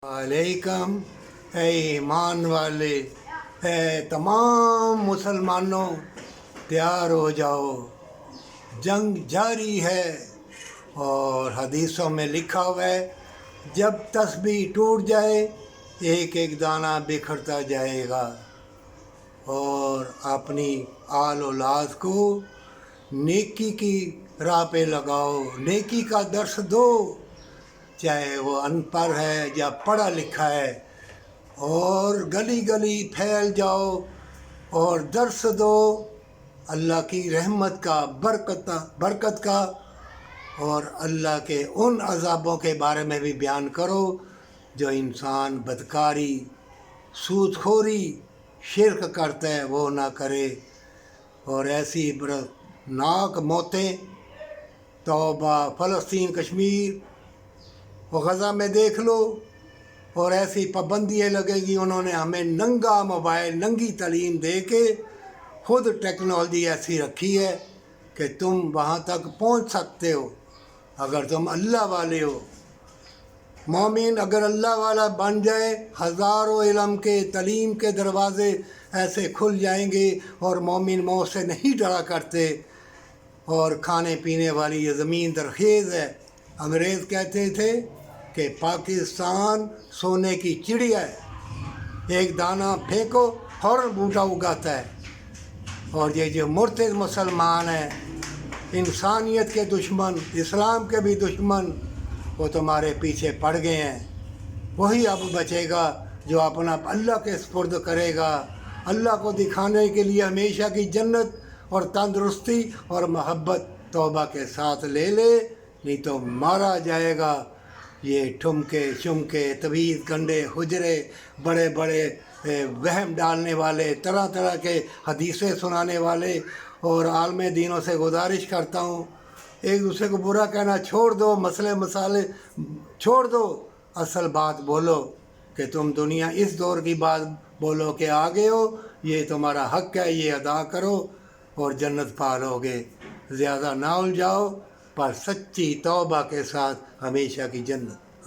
वालेकुम। है ईमान वाले, है तमाम मुसलमानों, तैयार हो जाओ, जंग जारी है। और हदीसों में लिखा हुआ है, जब तस्बीह टूट जाए एक एक दाना बिखरता जाएगा। और अपनी आल औलाद को नेकी की राह पे लगाओ, नेकी का दर्स दो, चाहे वो अनपढ़ है या पढ़ा लिखा है। और गली गली फैल जाओ और दर्स दो अल्लाह की रहमत का, बरकत का। और अल्लाह के उन अज़ाबों के बारे में भी बयान करो जो इंसान बदकारी, सूदखोरी, शिरक करता है, वो ना करे। और ऐसी इबरतनाक मौतें तौबा, फ़लस्तीन, कश्मीर और गज़ा में देख लो। और ऐसी पाबंदियाँ लगेगी, उन्होंने हमें नंगा मोबाइल, नंगी तालीम दे के खुद टेक्नोलॉजी ऐसी रखी है कि तुम वहाँ तक पहुँच सकते हो अगर तुम अल्लाह वाले हो। मोमिन अगर अल्लाह वाला बन जाए, हज़ारों इल्म के, तालीम के दरवाज़े ऐसे खुल जाएंगे। और मोमिन मौत से नहीं डरा करते। और खाने पीने वाली ये ज़मीन दरखेज़ है। अंग्रेज़ कहते थे कि पाकिस्तान सोने की चिड़िया है, एक दाना फेंको फ़ौरन बूटा उगाता है। और ये जो मुर्तद मुसलमान हैं, इंसानियत के दुश्मन, इस्लाम के भी दुश्मन, वो तुम्हारे पीछे पड़ गए हैं। वही अब बचेगा जो अपना अल्लाह के सुपुर्द करेगा। अल्लाह को दिखाने के लिए हमेशा की जन्नत और तंदुरुस्ती और मोहब्बत तौबा के साथ ले ले, नहीं तो मारा जाएगा। ये ठुमके चुमके, तवीज़, गंडे, हुजरे, बड़े बड़े वहम डालने वाले, तरह तरह के हदीसें सुनाने वाले। और आलम दीनों से गुजारिश करता हूँ, एक दूसरे को बुरा कहना छोड़ दो, मसले मसाले छोड़ दो, असल बात बोलो कि तुम दुनिया इस दौर की बात बोलो कि आगे हो, ये तुम्हारा हक़ है, ये अदा करो और जन्नत पालोगे। ज़्यादा ना उलझाओ, पर सच्ची तौबा के साथ हमेशा की जन्नत।